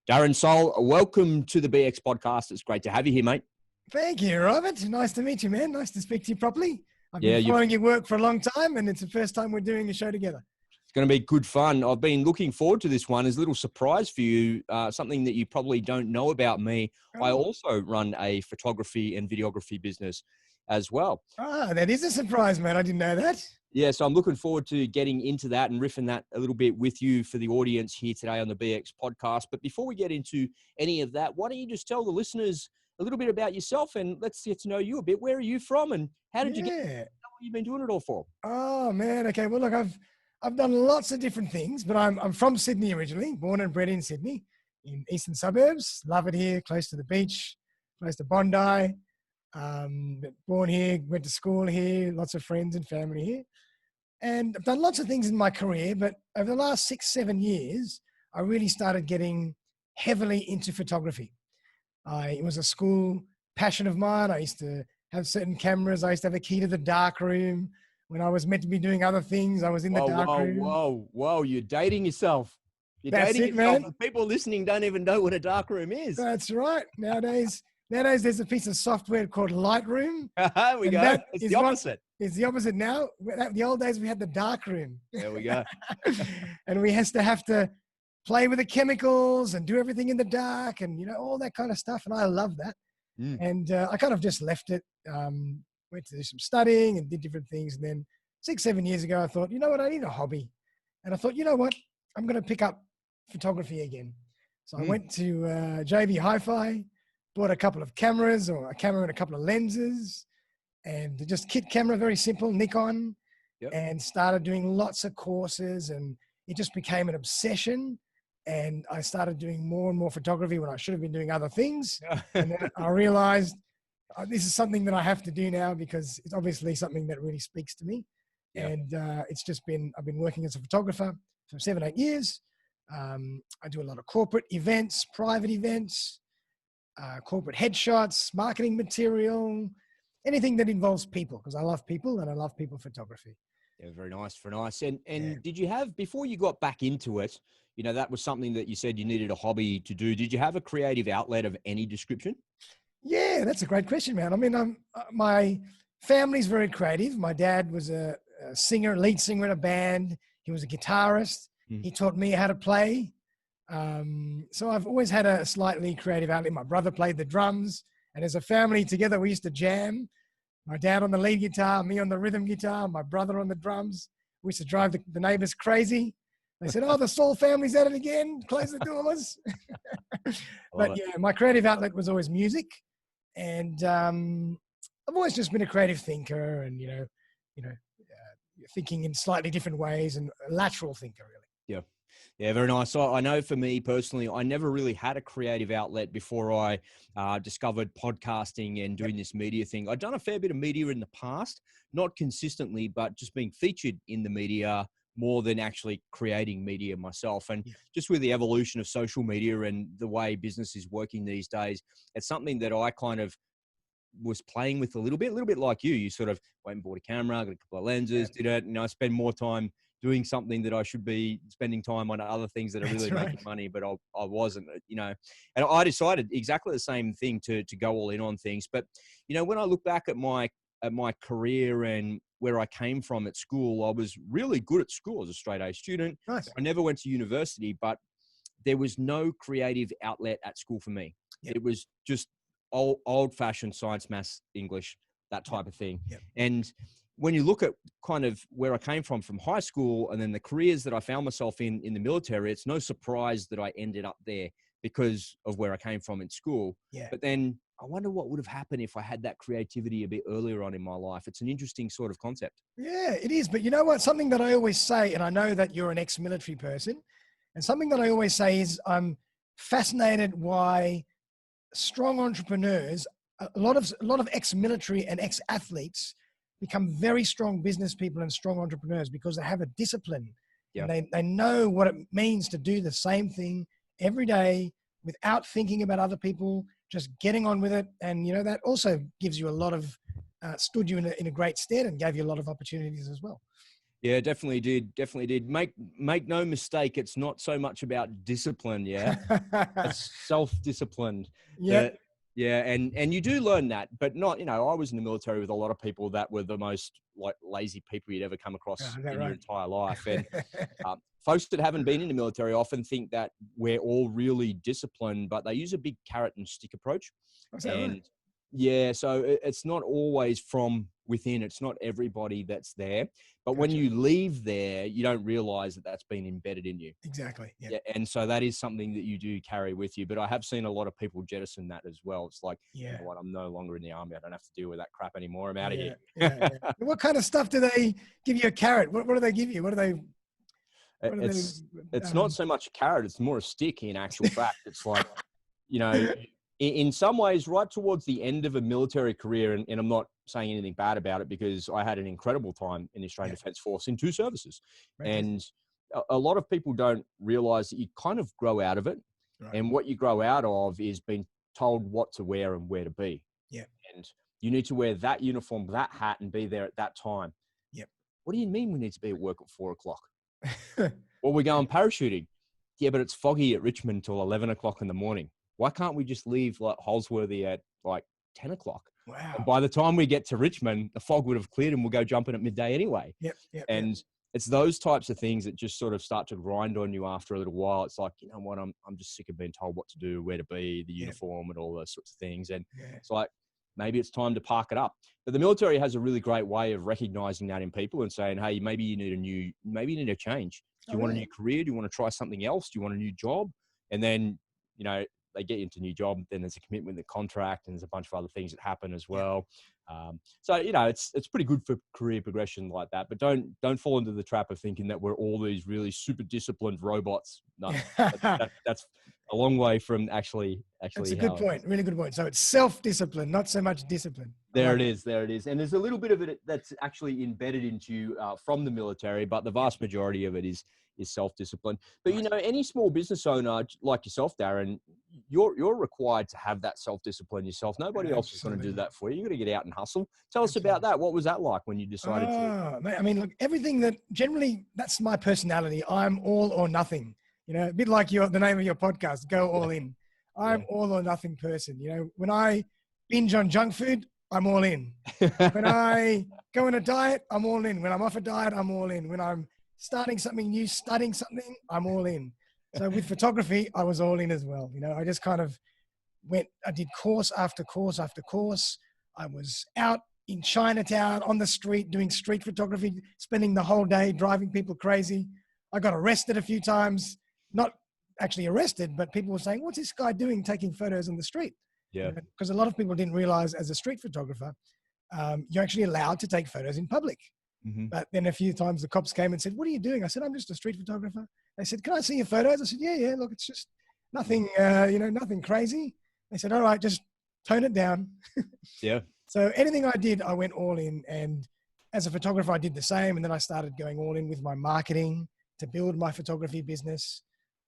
Darren Sol, welcome to the BX podcast. It's great to have you here, mate. Thank you, Robert. Nice to meet you, man. Nice to speak to you properly. I've Yeah, been following your work for a long time, and it's the first time we're doing a show together. It's going to be good fun. I've been looking forward to this one. As a little surprise for you, something that you probably don't know about me. I also run a photography and videography business as well. Ah, that is a surprise, man. I didn't know that. Yeah, so I'm looking forward to getting into that and riffing that a little bit with you for the audience here today on the BX podcast. But before we get into any of that, why don't you just tell the listeners a little bit about yourself and let's get to know you a bit. Where are you from and how did you get, how long have you been doing it all for? Oh, man. Okay. Well, look, I've done lots of different things, but I'm from Sydney originally, born and bred in Sydney, in eastern suburbs. Love it here, close to the beach, close to Bondi. Born here, went to school here, lots of friends and family here. And I've done lots of things in my career, but over the last 6-7 years, I really started getting heavily into photography. It was a school passion of mine. I used to have certain cameras. I used to have a key to the dark room. When I was meant to be doing other things, I was in the dark room. Whoa, you're dating yourself. That's dating yourself. Man. People listening don't even know what a dark room is. That's right. Nowadays there's a piece of software called Lightroom. We go. It's the opposite. It's the opposite now. The old days, we had the dark room. There we go. And we have to play with the chemicals and do everything in the dark and, all that kind of stuff. And I love that. And I kind of just left it, went to do some studying and did different things. And then 6-7 years ago, I thought, you know what, I need a hobby. And I thought, you know what, I'm going to pick up photography again. So I went to JB Hi-Fi, bought a couple of cameras or a camera and a couple of lenses and just kit camera, very simple, Nikon, and started doing lots of courses and it just became an obsession. And I started doing more and more photography when I should have been doing other things. And then I realized this is something that I have to do now because it's obviously something that really speaks to me. And I've been working as a photographer for 7-8 years. I do a lot of corporate events, private events, corporate headshots, marketing material, anything that involves people because I love people and I love people photography. Yeah, very nice, very nice. And did you have, before you got back into it, that was something that you said you needed a hobby to do. Did you have a creative outlet of any description? Yeah, that's a great question, man. I mean, my family's very creative. My dad was a singer, lead singer in a band. He was a guitarist. He taught me how to play. So I've always had a slightly creative outlet. My brother played the drums, and as a family together, we used to jam. My dad on the lead guitar, me on the rhythm guitar, my brother on the drums. We used to drive the neighbors crazy. They said, "Oh, the Saul family's at it again. Close the doors." But yeah, my creative outlet was always music, and I've always just been a creative thinker, and thinking in slightly different ways, and a lateral thinker, really. Yeah, very nice. So I know for me personally, I never really had a creative outlet before I discovered podcasting and doing this media thing. I'd done a fair bit of media in the past, not consistently, but just being featured in the media more than actually creating media myself. And just with the evolution of social media and the way business is working these days, it's something that I kind of was playing with a little bit like you. You sort of went and bought a camera, got a couple of lenses, did it, and I spend more time doing something that I should be spending time on other things that are really making money, but I wasn't, and I decided exactly the same thing to go all in on things. But, when I look back at my career and where I came from at school, I was really good at school as a straight A student. Nice. I never went to university, but there was no creative outlet at school for me. It was just old fashioned science, maths, English, that type of thing. And when you look at kind of where I came from high school and then the careers that I found myself in the military, it's no surprise that I ended up there because of where I came from in school. But then I wonder what would have happened if I had that creativity a bit earlier on in my life. It's an interesting sort of concept. Yeah, it is. But you know what? Something that I always say, and I know that you're an ex-military person, and something that I always say is I'm fascinated why strong entrepreneurs, a lot of ex-military and ex-athletes become very strong business people and strong entrepreneurs because they have a discipline. And they know what it means to do the same thing every day without thinking about other people, just getting on with it. And, that also gives you a lot of, stood you in a great stead and gave you a lot of opportunities as well. Yeah, definitely did. Definitely did. Make no mistake, it's not so much about discipline. Yeah, it's self-disciplined. Yep. That yeah, and you do learn that, but not. I was in the military with a lot of people that were the most like lazy people you'd ever come across Is that in your right? entire life, and folks that haven't been in the military often think that we're all really disciplined, but they use a big carrot and stick approach. Is that right? And yeah, so it's not always from within. It's not everybody that's there. But when Gotcha. you leave there, you don't realize that that's been embedded in you. Exactly. Yeah. Yeah, and so that is something that you do carry with you. But I have seen a lot of people jettison that as well. It's like, you Yeah. know what, I'm no longer in the army. I don't have to deal with that crap anymore. I'm out of Yeah. here. Yeah. Yeah. What kind of stuff do they give you a carrot? What do they give you? What do they? What do they? It's not so much a carrot. It's more a stick in actual fact. It's like, you know, in some ways, right towards the end of a military career, and I'm not saying anything bad about it because I had an incredible time in the Australian Defence Force in 2 services. Fantastic. And a lot of people don't realize that you kind of grow out of it. Right. And what you grow out of is being told what to wear and where to be. Yeah. And you need to wear that uniform, that hat, and be there at that time. Yep. What do you mean we need to be at work at 4 o'clock? Well, we're going parachuting. Yeah, but it's foggy at Richmond till 11 o'clock in the morning. Why can't we just leave like Holsworthy at like 10 o'clock? Wow. And by the time we get to Richmond, the fog would have cleared and we'll go jumping at midday anyway. Yep. And it's those types of things that just sort of start to grind on you after a little while. It's like, you know what, I'm just sick of being told what to do, where to be, the uniform and all those sorts of things. And it's like, maybe it's time to park it up. But the military has a really great way of recognizing that in people and saying, hey, maybe you need a change. Do you want a new career? Do you want to try something else? Do you want a new job? And then, they get you into a new job, then there's a commitment, the contract, and there's a bunch of other things that happen as well. So, it's pretty good for career progression like that, but don't fall into the trap of thinking that we're all these really super disciplined robots. No, that's a long way from actually. That's a good point. Really good point. So it's self-discipline, not so much discipline. There it is. And there's a little bit of it that's actually embedded into you from the military, but the vast majority of it is self-discipline. But, any small business owner like yourself, Darren, you're required to have that self-discipline yourself. Nobody else is going to do that for you. You're going to get out and hustle. Tell us about that. What was that like when you decided to? I mean, look, everything that generally, that's my personality. I'm all or nothing, a bit like the name of your podcast, Go All In. I'm all or nothing person. When I binge on junk food, I'm all in. When I go on a diet, I'm all in. When I'm off a diet, I'm all in. When I'm starting something new, studying something, I'm all in. So with photography, I was all in as well. I just kind of I did course after course after course. I was out in Chinatown on the street doing street photography, spending the whole day driving people crazy. I got arrested a few times, not actually arrested, but people were saying, what's this guy doing taking photos on the street? Yeah. Because a lot of people didn't realize as a street photographer, you're actually allowed to take photos in public. Mm-hmm. But then a few times the cops came and said, what are you doing? I said, I'm just a street photographer. They said, can I see your photos? I said, yeah, look, it's just nothing, nothing crazy. They said, all right, just tone it down. Yeah. So anything I did, I went all in. And as a photographer, I did the same. And then I started going all in with my marketing to build my photography business.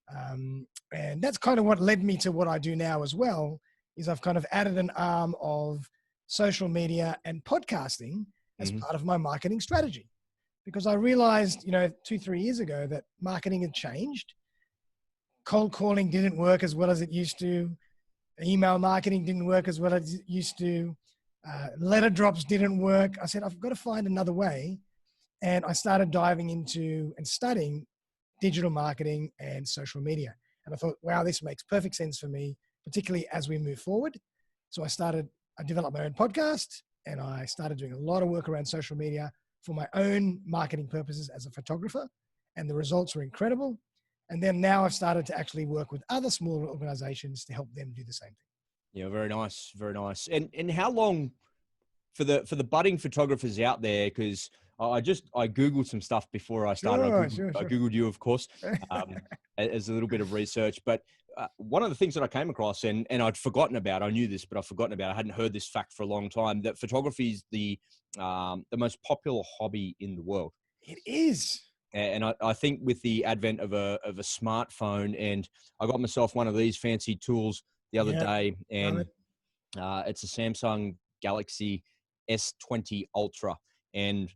And that's kind of what led me to what I do now as well, is I've kind of added an arm of social media and podcasting as part of my marketing strategy. Because I realized, 2-3 years ago that marketing had changed. Cold calling didn't work as well as it used to. Email marketing didn't work as well as it used to. Letter drops didn't work. I said, I've got to find another way. And I started diving into and studying digital marketing and social media. And I thought, wow, this makes perfect sense for me, particularly as we move forward. So I developed my own podcast, and I started doing a lot of work around social media for my own marketing purposes as a photographer. And the results were incredible. And then now I've started to actually work with other smaller organizations to help them do the same thing. Yeah, very nice. Very nice. And how long for the budding photographers out there, because I Googled some stuff before I started. Sure. I Googled you, of course, as a little bit of research. But one of the things that I came across, and I'd forgotten about, I knew this, but I've forgotten about it. I hadn't heard this fact for a long time, that photography is the most popular hobby in the world. It is. And I think with the advent of a smartphone, and I got myself one of these fancy tools the other day, and it's a Samsung Galaxy S20 Ultra, and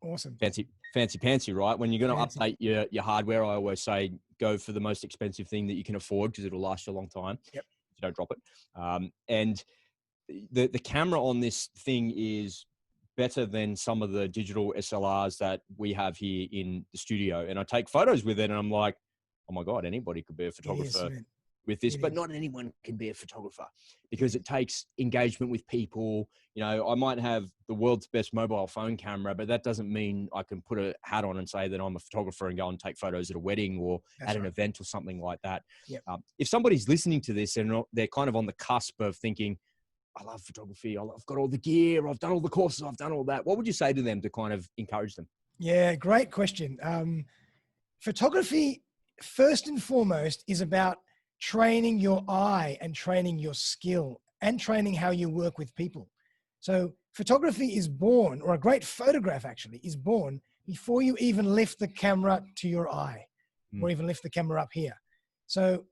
awesome, fancy pantsy, right? When you're going to Fancy. update your hardware, I always say go for the most expensive thing that you can afford because it'll last you a long time. Yep. You don't drop it. And the camera on this thing is better than some of the digital SLRs that we have here in the studio. And I take photos with it and I'm like, oh my God, anybody could be a It is, photographer man. with this, It but is. not anyone can be a photographer It because is. it takes engagement with people. You know, I might have the world's best mobile phone camera, but that doesn't mean I can put a hat on and say that I'm a photographer and go and take photos at a wedding or That's at an right. event or something like that. Yep. If somebody's listening to this and they're kind of on the cusp of thinking, I love photography, I've got all the gear, I've done all the courses, I've done all that, what would you say to them to kind of encourage them? Yeah, great question. Photography, first and foremost, is about training your eye and training your skill and training how you work with people. So photography is born, or a great photograph actually is born before you even lift the camera to your eye or even lift the camera up here. So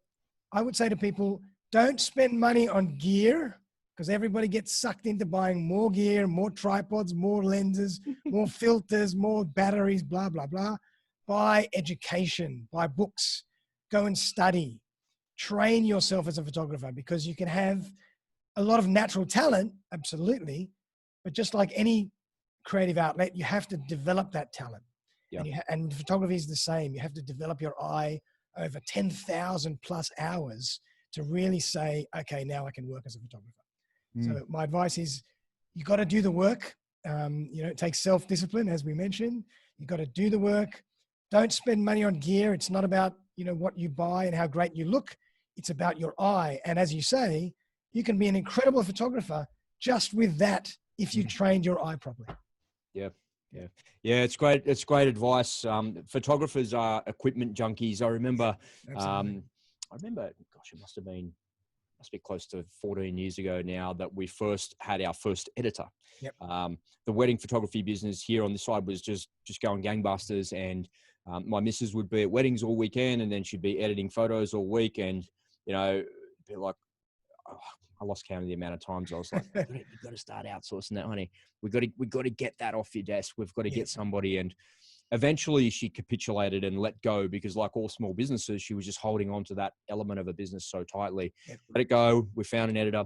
I would say to people, don't spend money on gear because everybody gets sucked into buying more gear, more tripods, more lenses, more filters, more batteries, blah, blah, blah. Buy education, buy books, go and study, train yourself as a photographer because you can have a lot of natural talent, absolutely. But just like any creative outlet, you have to develop that talent. Yeah. And photography is the same. You have to develop your eye over 10,000 plus hours to really say, okay, now I can work as a photographer. So my advice is you got to do the work. It takes self-discipline, as we mentioned. You got to do the work. Don't spend money on gear. It's not about, what you buy and how great you look. It's about your eye. And as you say, you can be an incredible photographer just with that if you trained your eye properly. Yeah. It's great. It's great advice. Photographers are equipment junkies. I remember, gosh, it must be close to 14 years ago now that we first had our first editor. Yep. The wedding photography business here on this side was just going gangbusters, and my missus would be at weddings all weekend, and then she'd be editing photos all week, and be like, oh, I lost count of the amount of times I was like, you've got to start outsourcing that, honey. We got to get that off your desk. We've got to get somebody. And eventually she capitulated and let go because, like all small businesses, she was just holding on to that element of a business so tightly. Yep. Let it go. We found an editor.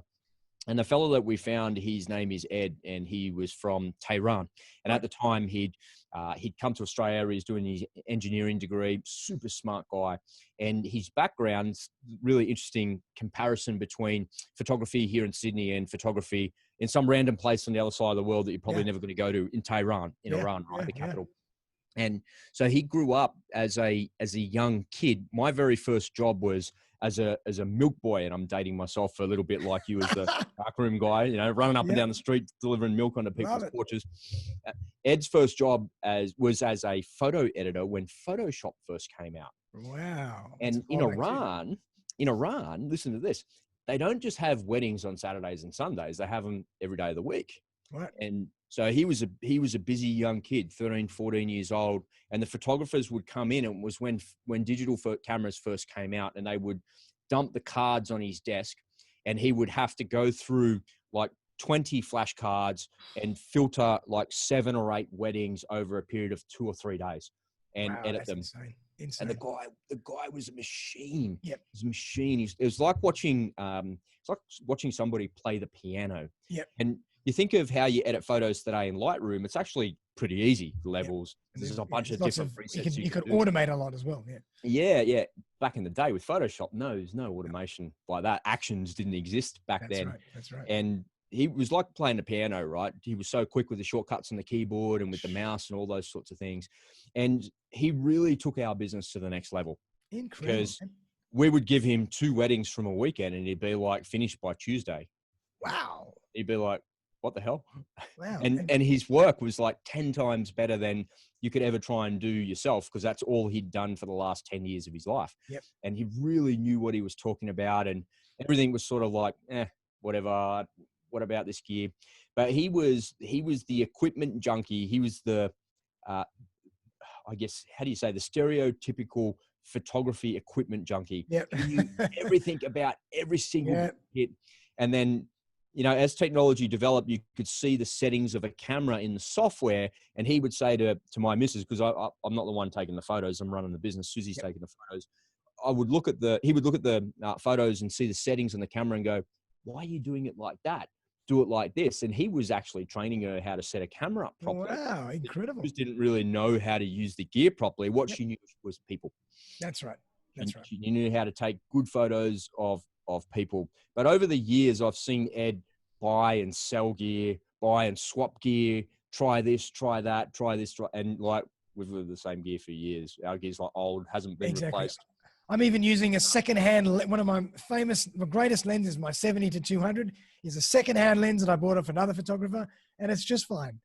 And the fellow that we found, his name is Ed, and he was from Tehran. And at the time, he'd come to Australia. He was doing his engineering degree, super smart guy. And his background's really interesting comparison between photography here in Sydney and photography in some random place on the other side of the world that you're probably never going to go to, in Tehran, in Iran, right, the capital. And so he grew up as a young kid. My very first job was as a milk boy, and I'm dating myself a little bit like you as the darkroom guy, running up and down the street delivering milk onto people's porches. Ed's first job was as a photo editor when Photoshop first came out. Wow! And in Iran, listen to this: they don't just have weddings on Saturdays and Sundays; they have them every day of the week. Right. And so he was a busy young kid, 13, 14 years old. And the photographers would come in, and it was when digital cameras first came out, and they would dump the cards on his desk, and he would have to go through like 20 flash cards and filter like 7 or 8 weddings over a period of 2 or 3 days and edit them. Insane. And the guy was a machine. Yep. He was a machine. It was like watching somebody play the piano. Yep. And you think of how you edit photos today in Lightroom, it's actually pretty easy, the levels. Yep. There's a bunch of different presets. You could automate a lot as well. Yeah. Back in the day with Photoshop, there's no automation like that. Actions didn't exist back then. That's right. And he was like playing the piano, right? He was so quick with the shortcuts on the keyboard and with the mouse and all those sorts of things. And he really took our business to the next level. Incredible. Because we would give him 2 weddings from a weekend and he'd be like, finished by Tuesday. Wow. He'd be like, what the hell? Wow. And his work was like 10 times better than you could ever try and do yourself, because that's all he'd done for the last 10 years of his life. Yep. And he really knew what he was talking about, and everything was sort of like, whatever, what about this gear? But he was the equipment junkie. He was the, I guess, how do you say, the stereotypical photography equipment junkie. Yep. He knew everything about every single hit. And then, as technology developed, you could see the settings of a camera in the software. And he would say to my missus, because I'm not the one taking the photos, I'm running the business, Susie's taking the photos. He would look at the photos and see the settings on the camera and go, why are you doing it like that? Do it like this. And he was actually training her how to set a camera up properly. Wow, incredible. She just didn't really know how to use the gear properly. What she knew was people. That's right. That's right. She knew how to take good photos of people. But over the years, I've seen Ed buy and sell gear, buy and swap gear, try this, try that, try this, and like we've lived the same gear for years. Our gear's like old, hasn't been replaced. I'm even using a secondhand, one of my greatest lenses, my 70 to 200 is a secondhand lens that I bought off another photographer, and it's just fine.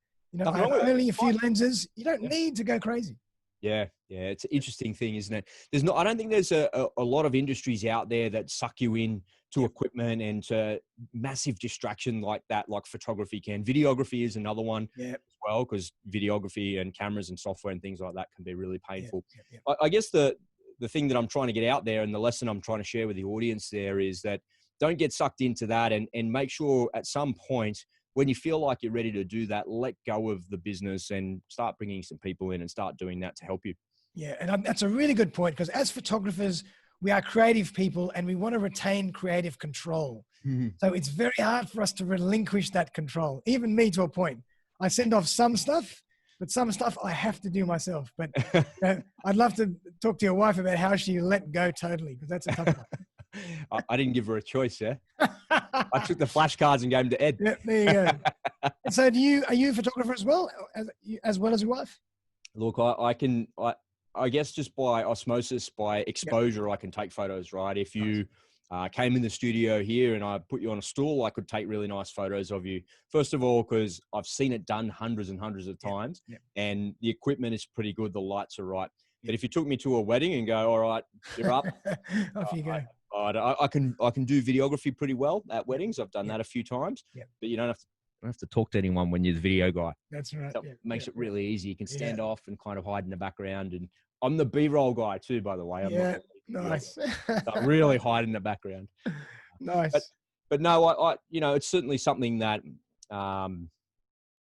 I have only a few lenses. You don't need to go crazy. Yeah. It's an interesting thing, isn't it? I don't think there's a lot of industries out there that suck you in to equipment and to massive distraction like that, like photography can. Videography is another one as well, because videography and cameras and software and things like that can be really painful. I guess the thing that I'm trying to get out there and the lesson I'm trying to share with the audience there is that don't get sucked into that, and make sure at some point when you feel like you're ready to do that, let go of the business and start bringing some people in and start doing that to help you. Yeah. And that's a really good point, because as photographers, we are creative people and we want to retain creative control. So it's very hard for us to relinquish that control. Even me, to a point. I send off some stuff, but some stuff I have to do myself. But I'd love to talk to your wife about how she let go totally, because that's a tough one. I didn't give her a choice, yeah. I took the flashcards and gave them to Ed. Yeah, there you go. And so are you a photographer as well as your wife? Look, I guess just by osmosis, by exposure, I can take photos, right? If you came in the studio here and I put you on a stool, I could take really nice photos of you. First of all, because I've seen it done hundreds and hundreds of times, and the equipment is pretty good. The lights are right. But if you took me to a wedding and go, all right, you're up. Off you go. I can do videography pretty well at weddings. I've done that a few times, but you don't have to talk to anyone when you're the video guy. That's right. So it makes it really easy. You can stand off and kind of hide in the background. And I'm the B-roll guy too, by the way. I'm not nice. so really hide in the background. Nice. But no, I it's certainly something that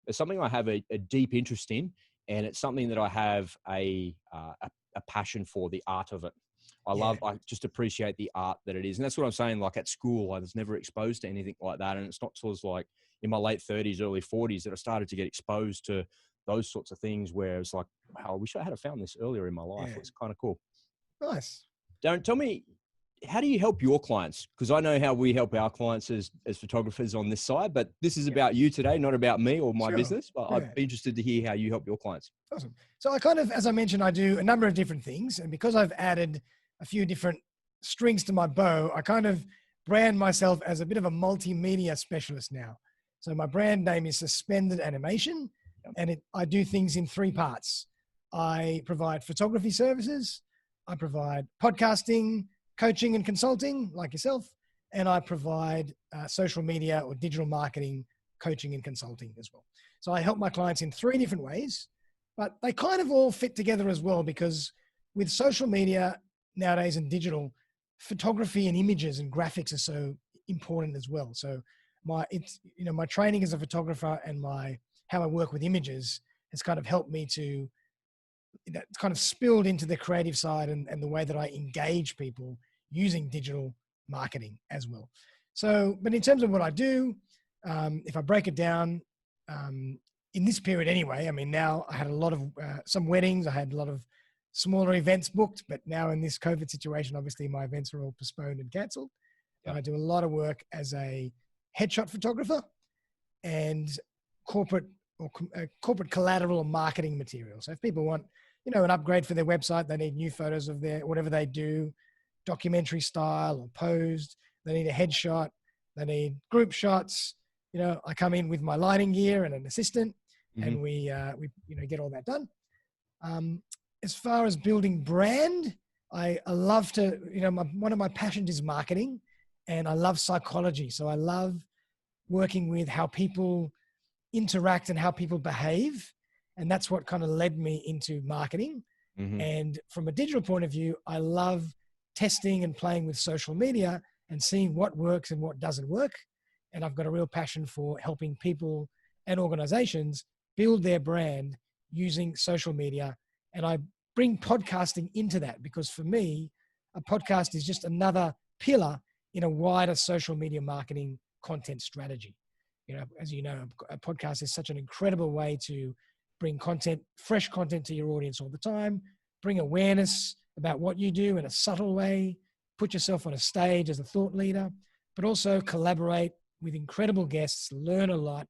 it's something I have a deep interest in, and it's something that I have a passion for, the art of it. I just appreciate the art that it is. And that's what I'm saying. Like at school, I was never exposed to anything like that. And it's not till I was like in my late 30s, early 40s that I started to get exposed to those sorts of things where it's like, wow, I wish I had found this earlier in my life. It's kind of cool. Nice. Darren, tell me, how do you help your clients? Because I know how we help our clients as photographers on this side, but this is about you today, not about me or my business. But I'd be interested to hear how you help your clients. Awesome. So I kind of, as I mentioned, I do a number of different things. And because I've added a few different strings to my bow, I kind of brand myself as a bit of a multimedia specialist now. So my brand name is Suspended Animation, and I do things in three parts. I provide photography services, I provide podcasting, coaching and consulting like yourself, and I provide social media or digital marketing coaching and consulting as well. So I help my clients in three different ways, but they kind of all fit together as well, because with social media nowadays and digital, photography and images and graphics are so important as well. So my training as a photographer and how I work with images has kind of helped me to, it's kind of spilled into the creative side and the way that I engage people using digital marketing as well. So, but in terms of what I do, if I break it down, in this period anyway, I mean, now I had a lot of, some weddings, I had a lot of smaller events booked, but now in this COVID situation, obviously my events are all postponed and canceled. I do a lot of work as a headshot photographer and corporate collateral or marketing material. So if people want, an upgrade for their website, they need new photos of whatever they do, documentary style or posed, they need a headshot, they need group shots. I come in with my lighting gear and an assistant, and we get all that done. As far as building brand, I love to, one of my passions is marketing, and I love psychology. So I love working with how people interact and how people behave. And that's what kind of led me into marketing. And from a digital point of view, I love testing and playing with social media and seeing what works and what doesn't work. and I've got a real passion for helping people and organizations build their brand using social media. And I bring podcasting into that because for me, a podcast is just another pillar in a wider social media marketing content strategy. You know, as you know, a podcast is such an incredible way to bring content, fresh content to your audience all the time, bring awareness about what you do in a subtle way, put yourself on a stage as a thought leader, but also collaborate with incredible guests, learn a lot,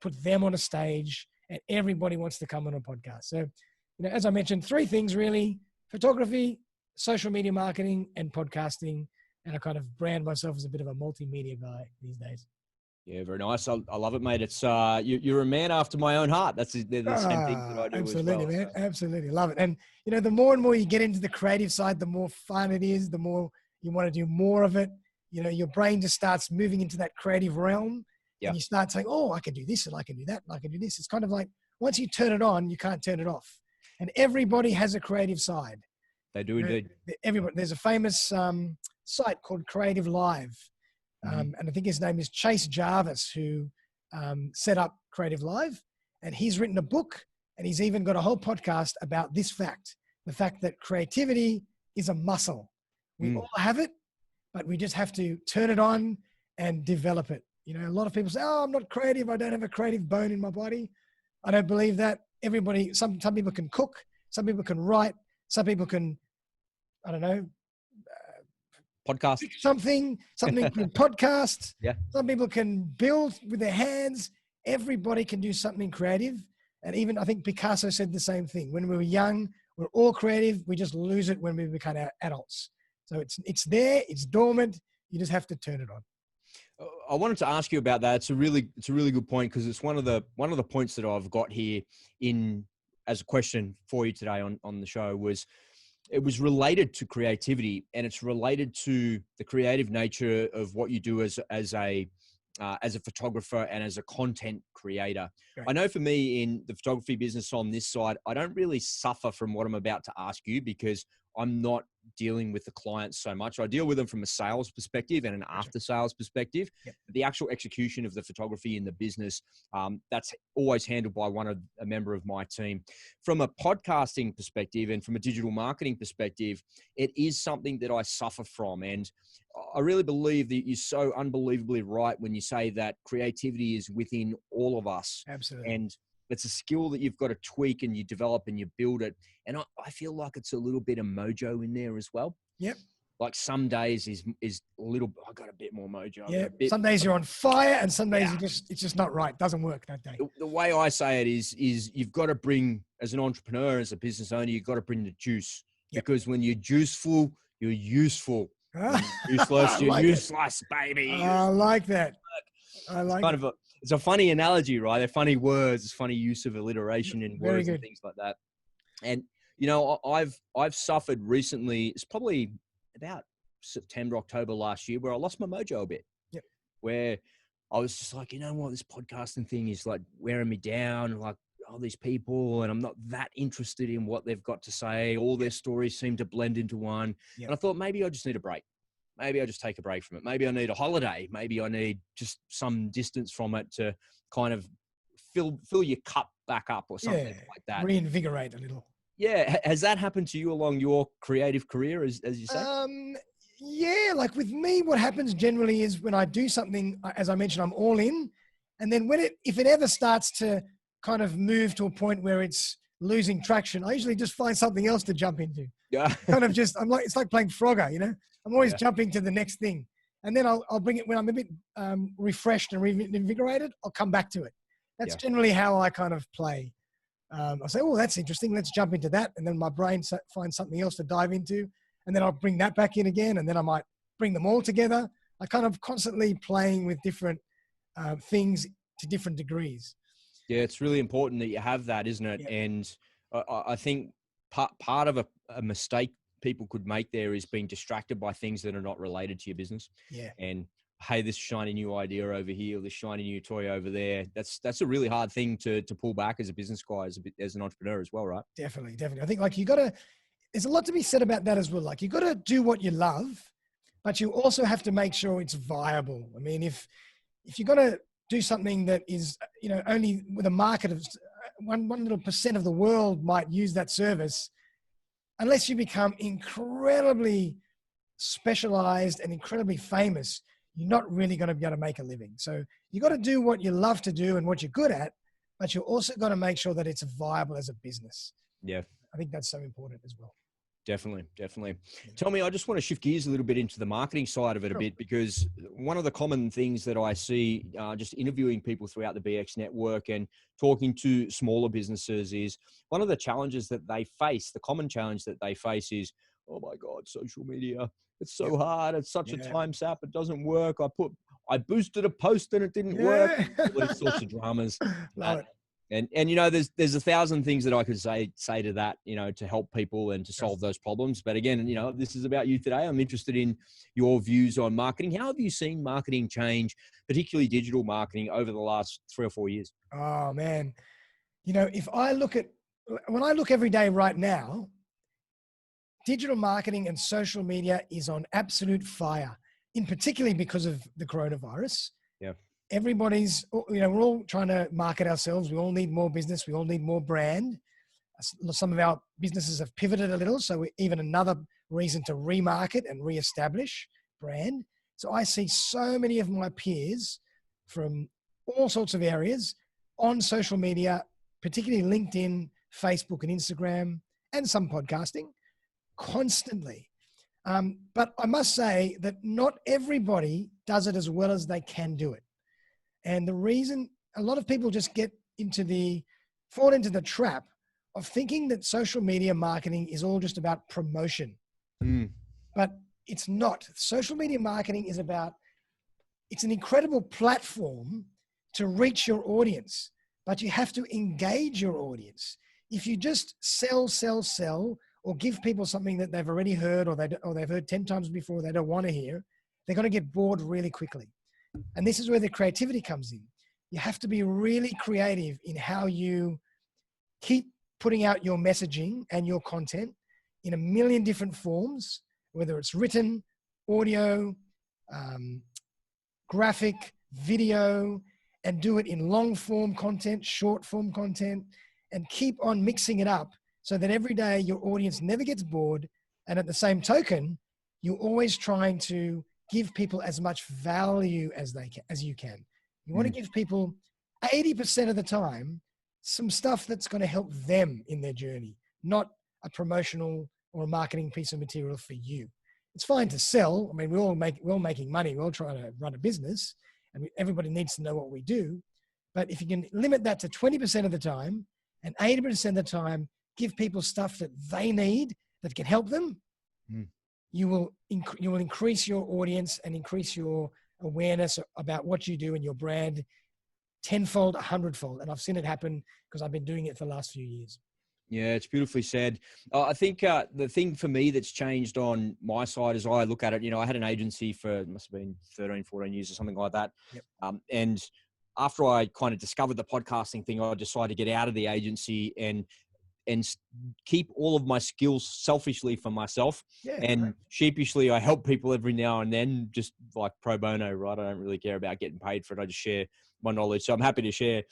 put them on a stage, and everybody wants to come on a podcast. So, you know, as I mentioned, 3 things really: photography, social media marketing, and podcasting. And I kind of brand myself as a bit of a multimedia guy these days. Yeah, very nice. I love it, mate. It's you're a man after my own heart. They're the same things that I do absolutely, as well. Man. So. Absolutely. Love it. And, you know, the more and more you get into the creative side, the more fun it is, the more you want to do more of it. You know, your brain just starts moving into that creative realm. Yeah. And you start saying, oh, I can do this and I can do that and I can do this. It's kind of like once you turn it on, you can't turn it off. And everybody has a creative side. They do indeed. Everybody. There's a famous site called Creative Live. And I think his name is Chase Jarvis, who set up Creative Live. And he's written a book, and he's even got a whole podcast about this fact, the fact that creativity is a muscle. We all have it, but we just have to turn it on and develop it. You know, a lot of people say, oh, I'm not creative. I don't have a creative bone in my body. I don't believe that. Everybody, some people can cook. Some people can write. Some people can, I don't know, podcast something can podcast. Yeah. Some people can build with their hands. Everybody can do something creative. And even I think Picasso said the same thing. When we were young, we're all creative. We just lose it when we become adults. So it's there. It's dormant. You just have to turn it on. I wanted to ask you about that. It's a really good point because it's one of the points that I've got here in as a question for you today on the show was. It was related to creativity, and it's related to the creative nature of what you do as a photographer and as a content creator. Right. I know for me in the photography business on this side, I don't really suffer from what I'm about to ask you because I'm not dealing with the clients so much. I deal with them from a sales perspective and an after sales perspective. Yep. The actual execution of the photography in the business, that's always handled by a member of my team. From a podcasting perspective and from a digital marketing perspective, it is something that I suffer from. And I really believe that you're so unbelievably right when you say that creativity is within all of us. Absolutely. And it's a skill that you've got to tweak and you develop and you build it. And I feel like it's a little bit of mojo in there as well. Yep. Like some days is a little, I got a bit more mojo. Yeah. Some days you're on fire and some days it's just not right. Doesn't work that day. The way I say it is you've got to bring, as an entrepreneur, as a business owner, you've got to bring the juice. Yep. Because when you're juiceful, you're useful. Useless, you're useless, baby. I like that. I like it. It's a funny analogy, right? They're funny words. It's funny use of alliteration in words and things like that. And, you know, I've suffered recently, it's probably about September, October last year, where I lost my mojo a bit. Yep. Where I was just like, you know what, this podcasting thing is like wearing me down, like all these people, and I'm not that interested in what they've got to say. All their stories seem to blend into one. Yep. And I thought maybe I just need a break. Maybe I just take a break from it. Maybe I need a holiday. Maybe I need just some distance from it to kind of fill your cup back up or something like that. Reinvigorate a little. Yeah. Has that happened to you along your creative career, as you say? Yeah. Like with me, what happens generally is when I do something, as I mentioned, I'm all in. And then if it ever starts to kind of move to a point where it's losing traction, I usually just find something else to jump into. Yeah. It's like playing Frogger, you know? I'm always jumping to the next thing. And then I'll bring it when I'm a bit refreshed and reinvigorated, I'll come back to it. That's generally how I kind of play. I'll say, oh, that's interesting. Let's jump into that. And then my brain finds something else to dive into. And then I'll bring that back in again. And then I might bring them all together. I kind of constantly playing with different things to different degrees. Yeah, it's really important that you have that, isn't it? Yeah. And I think part of a mistake people could make there is being distracted by things that are not related to your business. Yeah. And hey, this shiny new idea over here, or this shiny new toy over there. That's a really hard thing to pull back as a business guy, as an entrepreneur as well, right? Definitely. I think like there's a lot to be said about that as well. Like you got to do what you love, but you also have to make sure it's viable. I mean, if if you're going to do something that is, only with a market of one little % of the world might use that service, unless you become incredibly specialized and incredibly famous, you're not really going to be able to make a living. So you got to do what you love to do and what you're good at, but you're also got to make sure that it's viable as a business. Yeah. I think that's so important as well. Definitely. Tell me, I just want to shift gears a little bit into the marketing side of it a bit, because one of the common things that I see just interviewing people throughout the BX network and talking to smaller businesses is one of the challenges that they face, the common challenge that they face is, oh my God, social media, it's so hard. It's such a time sap. It doesn't work. I boosted a post and it didn't work. All these sorts of dramas. Love it. And there's 1,000 things that I could say to that, to help people and to solve those problems. But again, this is about you today. I'm interested in your views on marketing. How have you seen marketing change, particularly digital marketing, over the last 3 or 4 years? Oh man, when I look every day right now, digital marketing and social media is on absolute fire, in particularly because of the coronavirus. Yeah. Everybody's, we're all trying to market ourselves. We all need more business. We all need more brand. Some of our businesses have pivoted a little. So even another reason to remarket and reestablish brand. So I see so many of my peers from all sorts of areas on social media, particularly LinkedIn, Facebook and Instagram, and some podcasting constantly. But I must say that not everybody does it as well as they can do it. And the reason a lot of people just fall into the trap of thinking that social media marketing is all just about promotion. But it's not. Social media marketing it's an incredible platform to reach your audience, but you have to engage your audience. If you just sell, or give people something that they've already heard or they've heard 10 times before they don't want to hear, they're going to get bored really quickly. And this is where the creativity comes in. You have to be really creative in how you keep putting out your messaging and your content in a million different forms, whether it's written, audio, graphic, video, and do it in long form content, short form content, and keep on mixing it up so that every day your audience never gets bored. And at the same token, you're always trying to give people as much value as you can. You want to give people 80% of the time some stuff that's going to help them in their journey, not a promotional or a marketing piece of material for you. It's fine to sell. I mean, we're all making money. We're all trying to run a business, and everybody needs to know what we do. But if you can limit that to 20% of the time and 80% of the time, give people stuff that they need that can help them, you will increase your audience and increase your awareness about what you do and your brand tenfold, 100-fold. And I've seen it happen because I've been doing it for the last few years. Yeah, it's beautifully said. I think the thing for me that's changed on my side as I look at it, I had an agency for, it must have been 13, 14 years or something like that. Yep. And after I kind of discovered the podcasting thing, I decided to get out of the agency and keep all of my skills selfishly for myself. Sheepishly, I help people every now and then, just like pro bono, right? I don't really care about getting paid for it. I just share my knowledge. So I'm happy to share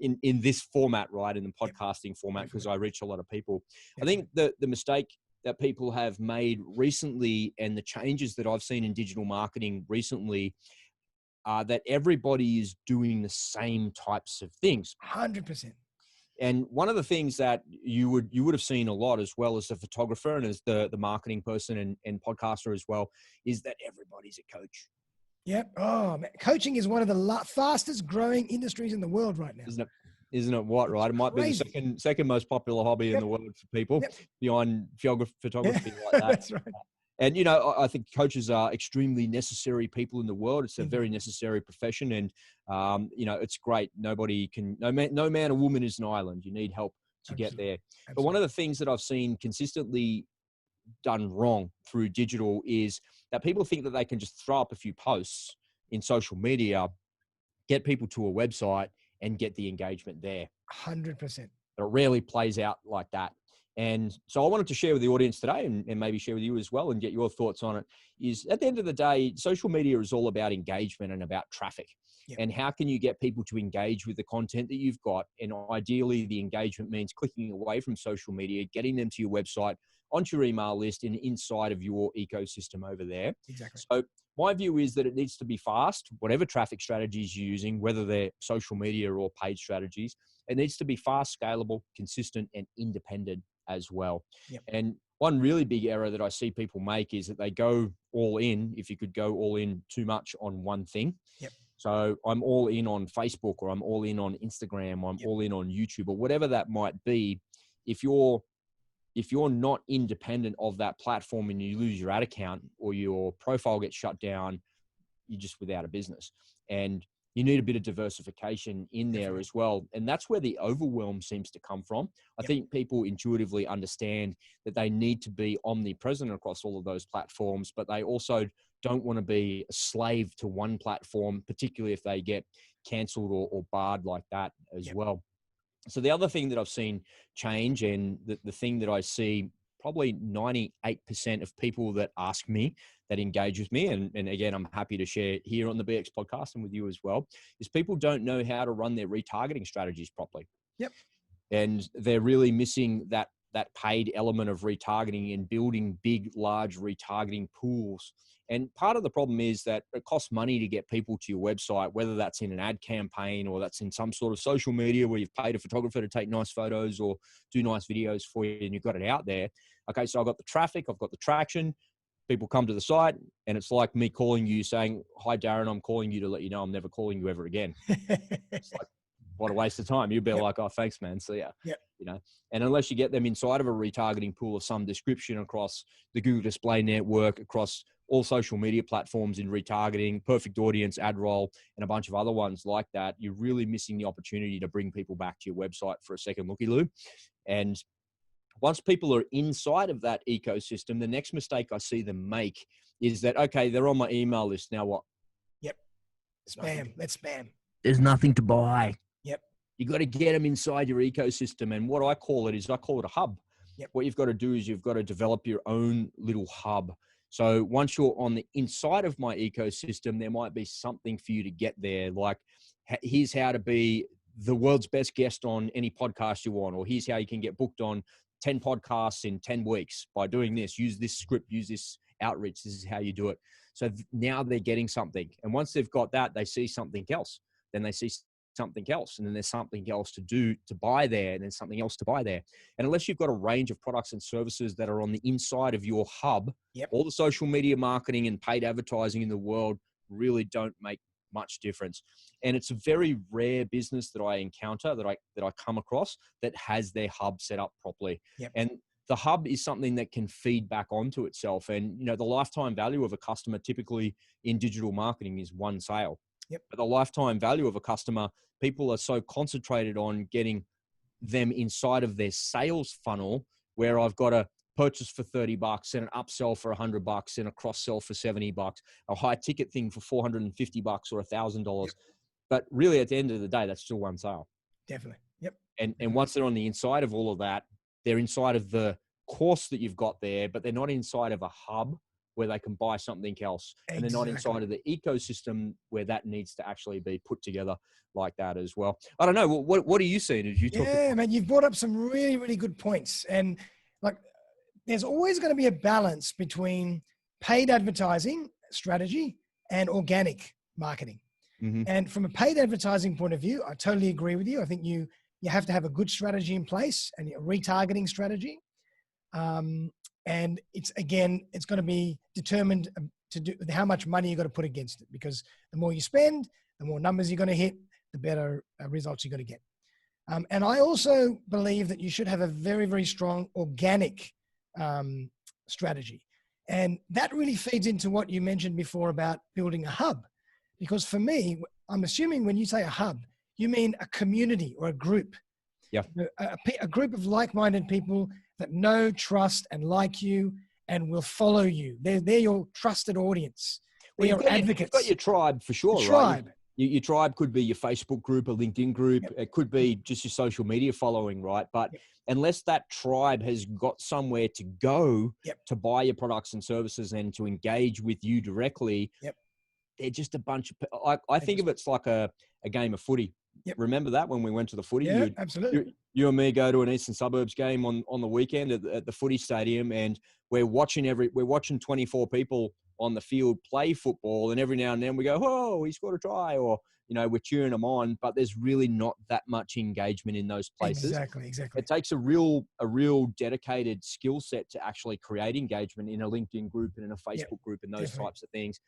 in this format, right? In the podcasting format, because I reach a lot of people. I think the mistake that people have made recently and the changes that I've seen in digital marketing recently are that everybody is doing the same types of things. 100%. And one of the things that you would have seen a lot, as well as the photographer and as the marketing person and podcaster as well, is that everybody's a coach. Yep. Oh, man. Coaching is one of the fastest growing industries in the world right now. Isn't it what, right? It might be the second most popular hobby in the world for people behind photography like that. That's right. And, I think coaches are extremely necessary people in the world. It's a very necessary profession. And, it's great. No man or woman is an island. You need help to get there. Absolutely. But one of the things that I've seen consistently done wrong through digital is that people think that they can just throw up a few posts in social media, get people to a website and get the engagement there. 100%. But it rarely plays out like that. And so I wanted to share with the audience today and maybe share with you as well and get your thoughts on it is at the end of the day, social media is all about engagement and about traffic. Yep. And how can you get people to engage with the content that you've got? And ideally the engagement means clicking away from social media, getting them to your website, onto your email list and inside of your ecosystem over there. Exactly. So my view is that it needs to be fast, whatever traffic strategies you're using, whether they're social media or paid strategies, it needs to be fast, scalable, consistent, and independent as well. Yep. And one really big error that I see people make is that they go all in, if you could go all in too much on one thing. Yep. So I'm all in on Facebook, or I'm all in on Instagram, or I'm all in on YouTube, or whatever that might be. If you're not independent of that platform and you lose your ad account or your profile gets shut down, you're just without a business. And you need a bit of diversification in there as well. And that's where the overwhelm seems to come from. I think people intuitively understand that they need to be omnipresent across all of those platforms, but they also don't want to be a slave to one platform, particularly if they get canceled or barred like that as well. So the other thing that I've seen change, and the thing that I see probably 98% of people that ask me, that engage with me, and again, I'm happy to share here on the BX podcast and with you as well, is people don't know how to run their retargeting strategies properly. Yep. And they're really missing that paid element of retargeting and building big, large retargeting pools. And part of the problem is that it costs money to get people to your website, whether that's in an ad campaign or that's in some sort of social media where you've paid a photographer to take nice photos or do nice videos for you and you've got it out there. Okay, so I've got the traffic, I've got the traction. People come to the site and it's like me calling you saying, "Hi, Darren, I'm calling you to let you know I'm never calling you ever again." It's like, what a waste of time. You'd be like, "Oh, thanks, man. See ya." You know, and unless you get them inside of a retargeting pool of some description across the Google Display Network, across all social media platforms in retargeting, Perfect Audience, AdRoll, and a bunch of other ones like that, you're really missing the opportunity to bring people back to your website for a second looky-loo. And once people are inside of that ecosystem, the next mistake I see them make is that, okay, they're on my email list. Now what? Spam. That's spam. There's nothing to buy. You got to get them inside your ecosystem. And what I call it a hub. What you've got to do is you've got to develop your own little hub. So once you're on the inside of my ecosystem, there might be something for you to get there. Like, here's how to be the world's best guest on any podcast you want, or here's how you can get booked on 10 podcasts in 10 weeks by doing this. Use this script, use this outreach. This is how you do it. So now they're getting something. And once they've got that, they see something else. Then they see something else, and then there's something else to do to buy there, and then something else to buy there. And unless you've got a range of products and services that are on the inside of your hub, all the social media marketing and paid advertising in the world really don't make much difference. And it's a very rare business that I encounter, that I come across, that has their hub set up properly. And the hub is something that can feed back onto itself. And, you know, the lifetime value of a customer typically in digital marketing is one sale. But the lifetime value of a customer, people are so concentrated on getting them inside of their sales funnel, where I've got a purchase for $30 and an upsell for $100 and a cross sell for $70, a high ticket thing for $450 or $1,000. But really at the end of the day, that's still one sale. Definitely. And once they're on the inside of all of that, they're inside of the course that you've got there, but they're not inside of a hub where they can buy something else. And they're not inside of the ecosystem where that needs to actually be put together like that as well. I don't know. What are you seeing as you talk? Man, you've brought up some really, really good points. And like, there's always going to be a balance between paid advertising strategy and organic marketing. And from a paid advertising point of view, I totally agree with you. I think you have to have a good strategy in place, and a retargeting strategy. And it's going to be determined to do how much money you're going to put against it, because the more you spend, the more numbers you're going to hit, the better results you're going to get. And I also believe that you should have a very, very strong organic strategy. And that really feeds into what you mentioned before about building a hub. Because for me, I'm assuming when you say a hub, you mean a community or a group. A group of like-minded people that know, trust, and like you, and will follow you. They're your trusted audience. They're your advocates. You've got your tribe for sure, tribe. Right? Your tribe could be your Facebook group, a LinkedIn group. Yep. It could be just your social media following, right? But unless that tribe has got somewhere to go to buy your products and services and to engage with you directly, they're just a bunch of, I think of it's like a game of footy. Remember that when we went to the footy? Yeah, absolutely. You and me go to an Eastern Suburbs game on the weekend at the footy stadium, and we're watching 24 people on the field play football, and every now and then we go, "Oh, he scored a try," or we're cheering them on. But there's really not that much engagement in those places. Exactly. It takes a real dedicated skill set to actually create engagement in a LinkedIn group and in a Facebook group and those types of things.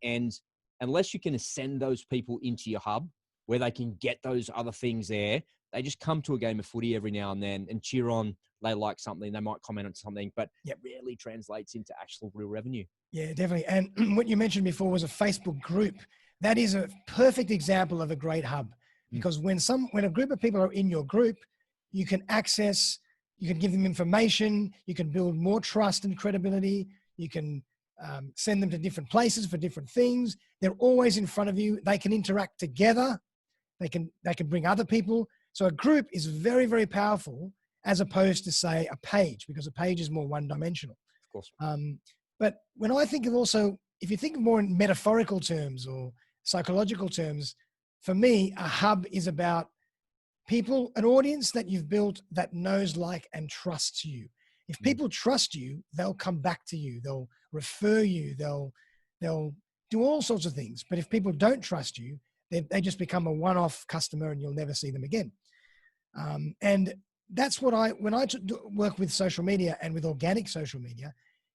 And unless you can send those people into your hub where they can get those other things there, they just come to a game of footy every now and then and cheer on. They like something, they might comment on something, but it rarely translates into actual real revenue. Yeah, definitely. And what you mentioned before was a Facebook group. That is a perfect example of a great hub, because when a group of people are in your group, you can give them information, you can build more trust and credibility, you can send them to different places for different things. They're always in front of you. They can interact together. They can bring other people. So a group is very, very powerful as opposed to, say, a page, because a page is more one-dimensional. Of course. But when I think of also, if you think of more in metaphorical terms or psychological terms, for me, a hub is about people, an audience that you've built that knows, like, and trusts you. If people trust you, they'll come back to you. They'll refer you. They'll do all sorts of things. But if people don't trust you, they just become a one-off customer and you'll never see them again. And that's what when I work with social media and with organic social media,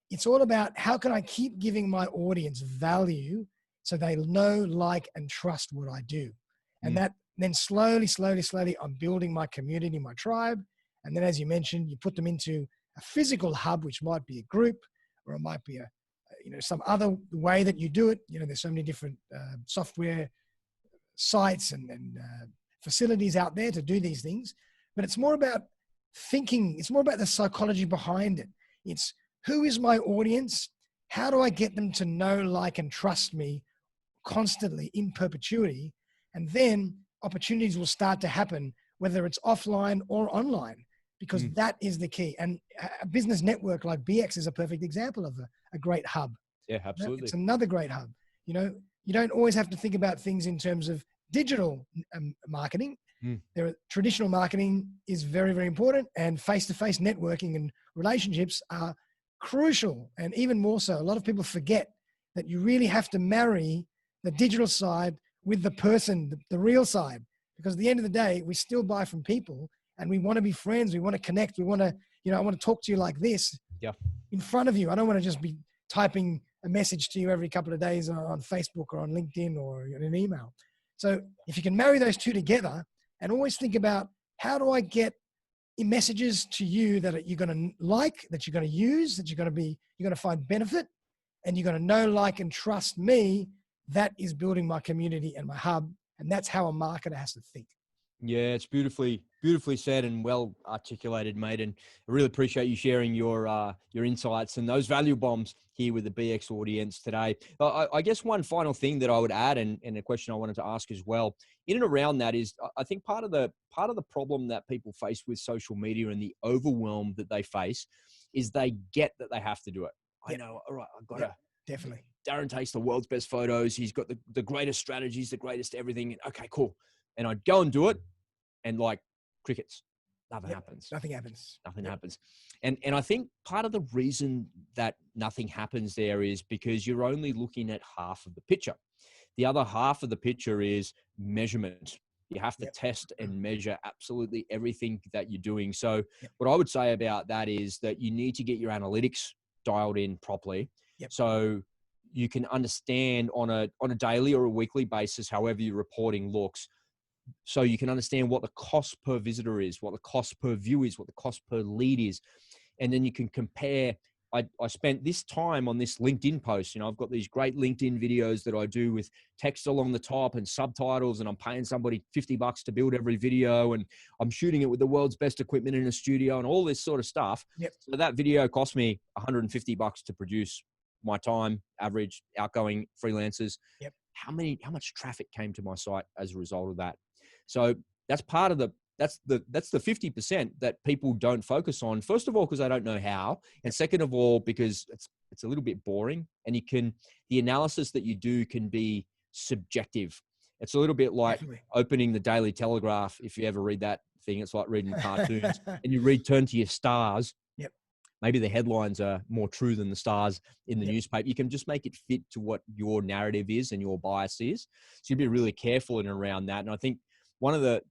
it's all about how can I keep giving my audience value so they know, like, and trust what I do. And that then slowly, I'm building my community, my tribe. And then, as you mentioned, you put them into a physical hub, which might be a group, or it might be some other way that you do it. There's so many different software sites and facilities out there to do these things. But it's more about thinking. It's more about the psychology behind it. It's, who is my audience? How do I get them to know, like, and trust me constantly in perpetuity? And then opportunities will start to happen, whether it's offline or online, because that is the key. And a business network like BX is a perfect example of a great hub. Yeah, absolutely. It's another great hub. You don't always have to think about things in terms of digital marketing. Traditional marketing is very, very important, and face-to-face networking and relationships are crucial. And even more so, a lot of people forget that you really have to marry the digital side with the person, the real side, because at the end of the day, we still buy from people and we want to be friends. We want to connect. We want to, I want to talk to you like this in front of you. I don't want to just be typing a message to you every couple of days on Facebook or on LinkedIn or in an email. So if you can marry those two together and always think about, how do I get messages to you that you're going to like, that you're going to use, that you're going to find benefit, and you're going to know, like, and trust me. That is building my community and my hub. And that's how a marketer has to think. Yeah, it's beautifully said and well articulated, mate. And I really appreciate you sharing your insights and those value bombs here with the BX audience today. I guess one final thing that I would add, and a question I wanted to ask as well, in and around that, is I think part of the problem that people face with social media and the overwhelm that they face is they get that they have to do it. I know, all right, I've got to. Definitely. Darren takes the world's best photos. He's got the greatest strategies, the greatest everything. Okay, cool. And I'd go and do it, and like crickets, nothing happens. Nothing happens. Nothing happens. And I think part of the reason that nothing happens there is because you're only looking at half of the picture. The other half of the picture is measurement. You have to test and measure absolutely everything that you're doing. So what I would say about that is that you need to get your analytics dialed in properly. So you can understand on a daily or a weekly basis, however your reporting looks, so you can understand what the cost per visitor is, what the cost per view is, what the cost per lead is. And then you can compare. I spent this time on this LinkedIn post. I've got these great LinkedIn videos that I do with text along the top and subtitles, and I'm paying somebody $50 to build every video, and I'm shooting it with the world's best equipment in a studio and all this sort of stuff. So that video cost me $150 to produce. My time, average, outgoing freelancers. how much traffic came to my site as a result of that. So that's part of that's the 50% that people don't focus on. First of all, because they don't know how, and second of all, because it's a little bit boring, and the analysis that you do can be subjective. It's a little bit like opening the Daily Telegraph. If you ever read that thing, it's like reading cartoons, and you turn to your stars. Yep. Maybe the headlines are more true than the stars in the newspaper. You can just make it fit to what your narrative is and your bias is. So you'd be really careful in around that. And I think one of the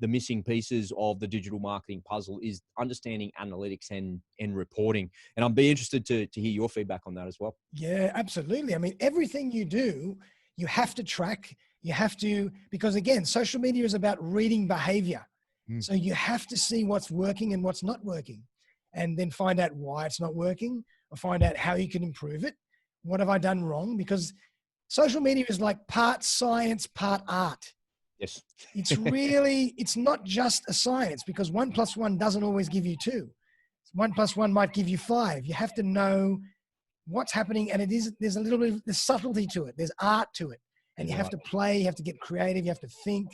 missing pieces of the digital marketing puzzle is understanding analytics and reporting. And I'd be interested to hear your feedback on that as well. Yeah, absolutely. I mean, everything you do, you have to track. You have to, because again, social media is about reading behavior. So you have to see what's working and what's not working, and then find out why it's not working, or find out how you can improve it. What have I done wrong? Because social media is like part science, part art. Yes. It's not just a science, because 1 + 1 doesn't always give you 2. 1 + 1 might give you 5. You have to know what's happening. And there's a little bit of there's subtlety to it. There's art to it. And you have to play, you have to get creative, you have to think.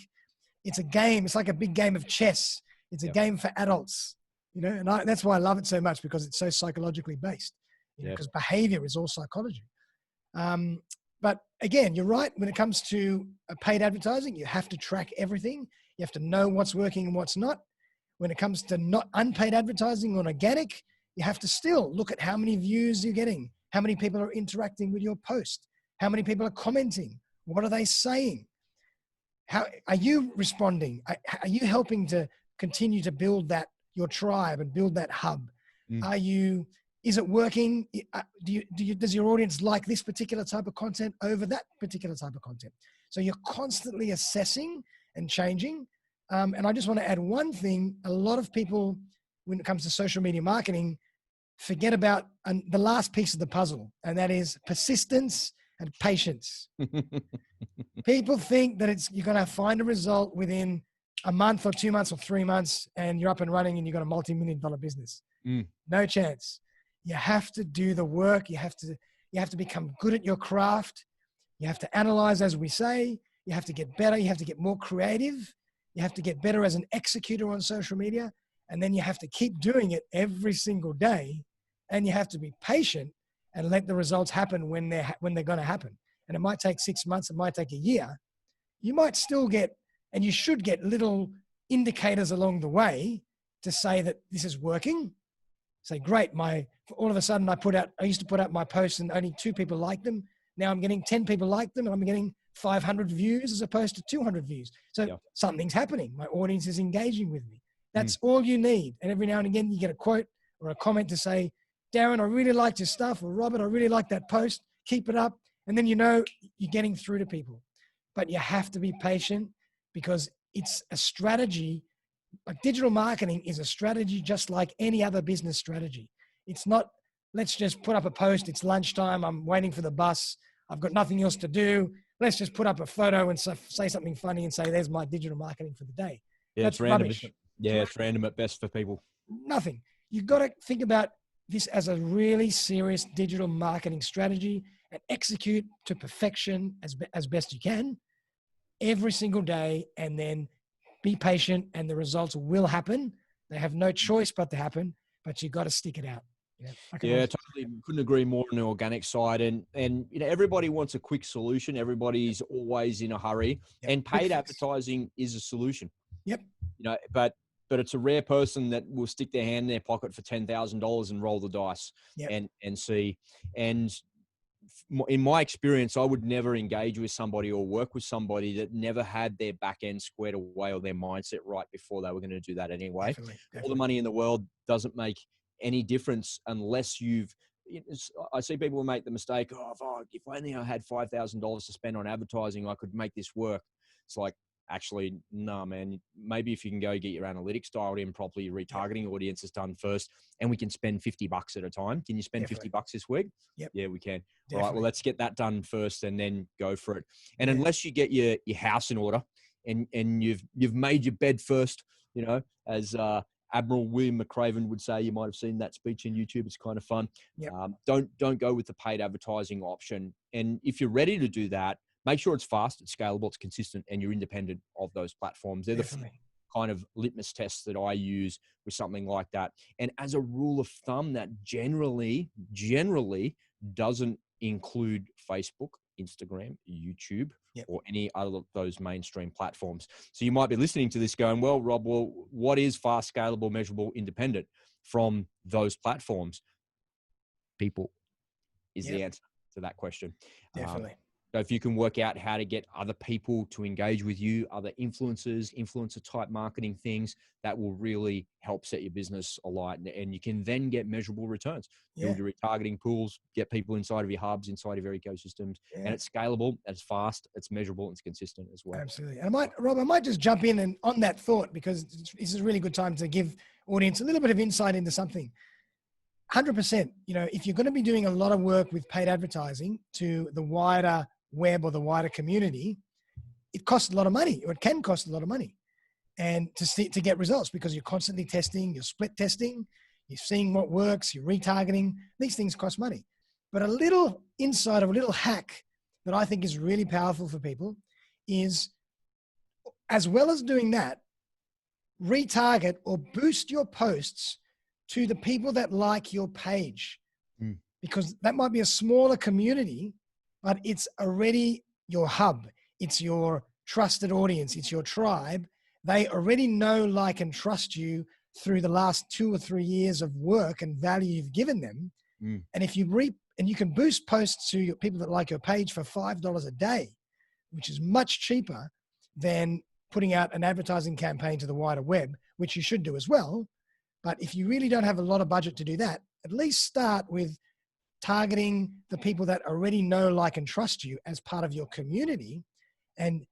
It's a game. It's like a big game of chess. It's a game for adults, and that's why I love it so much, because it's so psychologically based, because behavior is all psychology. But again, you're right. When it comes to paid advertising, you have to track everything. You have to know what's working and what's not. When it comes to not unpaid advertising on organic, you have to still look at how many views you're getting, how many people are interacting with your post, how many people are commenting, what are they saying? How are you responding? Are you helping to continue to build your tribe and build that hub? Is it working? Does your audience like this particular type of content over that particular type of content? So you're constantly assessing and changing. And I just want to add one thing. A lot of people, when it comes to social media marketing, forget about the last piece of the puzzle, and that is persistence and patience. People think that you're going to find a result within a month or 2 months or 3 months, and you're up and running and you've got a multi-million-dollar business. No chance. You have to do the work. You have to become good at your craft. You have to analyze, as we say. You have to get better. You have to get more creative. You have to get better as an executor on social media. And then you have to keep doing it every single day. And you have to be patient and let the results happen when they're going to happen. And it might take 6 months. It might take a year. You might still get, and you should get, little indicators along the way to say that this is working. Say, great, all of a sudden I used to put out my posts and only 2 people liked them. Now I'm getting 10 people like them, and I'm getting 500 views as opposed to 200 views. So something's happening. My audience is engaging with me. That's all you need. And every now and again you get a quote or a comment to say, Darren, I really liked your stuff, or Robert, I really liked that post. Keep it up. And then you're getting through to people. But you have to be patient, because it's a strategy. Like, digital marketing is a strategy just like any other business strategy. It's not, let's just put up a post. It's lunchtime. I'm waiting for the bus. I've got nothing else to do. Let's just put up a photo and say something funny and say, there's my digital marketing for the day. Yeah, That's it's random. rubbish. It's random at best for people. Nothing. You've got to think about this as a really serious digital marketing strategy and execute to perfection as best you can every single day, and then be patient, and the results will happen. They have no choice but to happen, but you've got to stick it out. Totally. Couldn't agree more on the organic side. And everybody wants a quick solution. Everybody's always in a hurry, and paid advertising is a solution. But it's a rare person that will stick their hand in their pocket for $10,000 and roll the dice and see. And in my experience, I would never engage with somebody or work with somebody that never had their back end squared away or their mindset right before they were going to do that anyway. Definitely. All the money in the world doesn't make any difference unless I see people who make the mistake, if only I had $5,000 to spend on advertising, I could make this work. It's like, actually, no, man. Maybe if you can go get your analytics dialed in properly, your retargeting audience is done first, and we can spend $50 at a time. Can you spend $50 this week? Yep. Yeah, we can. Definitely. All right, well, let's get that done first and then go for it. And unless you get your house in order and you've made your bed first, as Admiral William McRaven would say, you might have seen that speech on YouTube. It's kind of fun. Yep. Don't go with the paid advertising option. And if you're ready to do that, make sure it's fast, it's scalable, it's consistent, and you're independent of those platforms. They're the kind of litmus tests that I use with something like that. And as a rule of thumb, that generally doesn't include Facebook, Instagram, YouTube, or any other of those mainstream platforms. So you might be listening to this going, well, Rob, what is fast, scalable, measurable, independent from those platforms? People is the answer to that question. Definitely. So if you can work out how to get other people to engage with you, other influencer type marketing things, that will really help set your business alight. And you can then get measurable returns. Build your retargeting pools, get people inside of your hubs, inside of your ecosystems. And it's scalable, it's fast, it's measurable, and it's consistent as well. Absolutely. And Rob, I might just jump in and on that thought, because this is a really good time to give audience a little bit of insight into something. 100%. If you're going to be doing a lot of work with paid advertising to the wider web or the wider community, it costs a lot of money, or it can cost a lot of money, and to get results, because you're constantly testing, you're split testing, you're seeing what works, you're retargeting. These things cost money. But a little insight, of a little hack that I think is really powerful for people is, as well as doing that, retarget or boost your posts to the people that like your page, because that might be a smaller community, but it's already your hub. It's your trusted audience. It's your tribe. They already know, like, and trust you through the last 2 or 3 years of work and value you've given them. And if you you can boost posts to your people that like your page for $5 a day, which is much cheaper than putting out an advertising campaign to the wider web, which you should do as well. But if you really don't have a lot of budget to do that, at least start with targeting the people that already know, like, and trust you as part of your community. And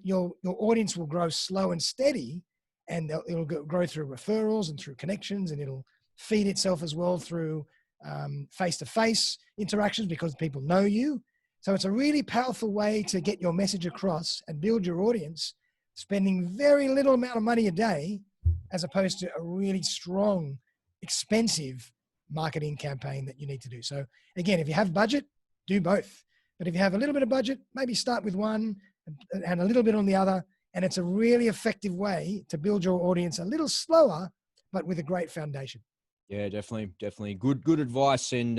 your audience will grow slow and steady, and it'll grow through referrals and through connections, and it'll feed itself as well through face-to-face interactions, because people know you. So it's a really powerful way to get your message across and build your audience, spending very little amount of money a day, as opposed to a really strong, expensive marketing campaign that you need to do. So again, if you have budget, do both. But if you have a little bit of budget, maybe start with one and a little bit on the other. And it's a really effective way to build your audience a little slower, but with a great foundation. Yeah, definitely. Good advice and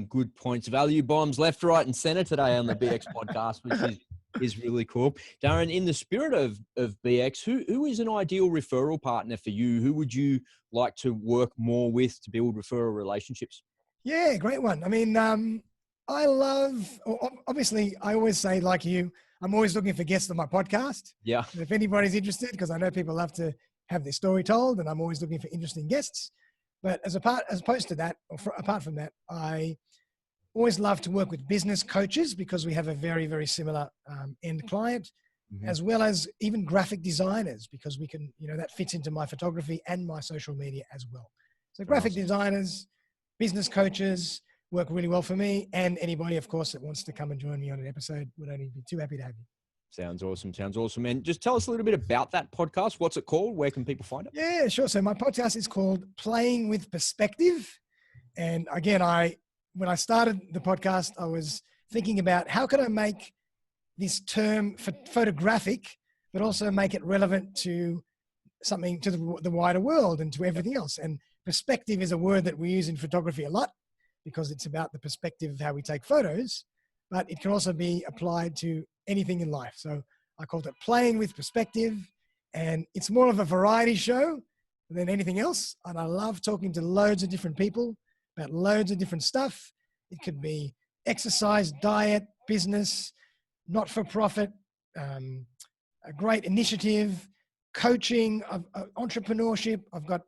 good points. Value bombs left, right, and center today on the BX podcast, which is really cool. Darren, in the spirit of BX, who is an ideal referral partner for you? Who would you like to work more with to build referral relationships? Yeah, great one. I mean, obviously, I always say, like you, I'm always looking for guests on my podcast. Yeah. And if anybody's interested, because I know people love to have their story told, and I'm always looking for interesting guests. But as opposed to that, apart from that, I always love to work with business coaches, because we have a very, very similar end client, as well as even graphic designers, because we can, that fits into my photography and my social media as well. So graphic designers, business coaches work really well for me, and anybody, of course, that wants to come and join me on an episode would only be too happy to have you. Sounds awesome. And just tell us a little bit about that podcast. What's it called? Where can people find it? Yeah, sure. So my podcast is called Playing with Perspective. And again, when I started the podcast, I was thinking about how could I make this term photographic, but also make it relevant to something, to the wider world and to everything else. And perspective is a word that we use in photography a lot, because it's about the perspective of how we take photos, but it can also be applied to anything in life. So I called it Playing with Perspective, and it's more of a variety show than anything else. And I love talking to loads of different people about loads of different stuff. It could be exercise, diet, business, not-for-profit, a great initiative, coaching, entrepreneurship. I've got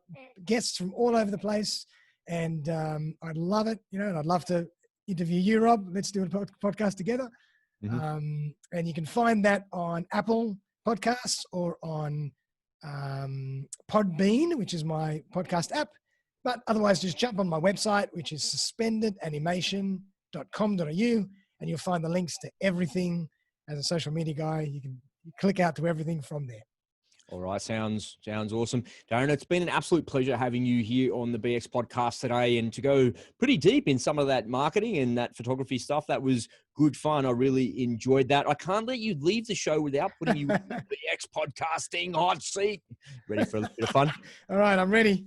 guests from all over the place, and I'd love it, and I'd love to interview you, Rob. Let's do a podcast together. And you can find that on Apple Podcasts or on Podbean, which is my podcast app. But otherwise, just jump on my website, which is suspendedanimation.com.au, and you'll find the links to everything. As a social media guy, you can click out to everything from there. All right. Sounds awesome. Darren, it's been an absolute pleasure having you here on the BX podcast today, and to go pretty deep in some of that marketing and that photography stuff. That was good fun. I really enjoyed that. I can't let you leave the show without putting you in the BX podcasting hot seat. Ready for a little bit of fun? All right, I'm ready.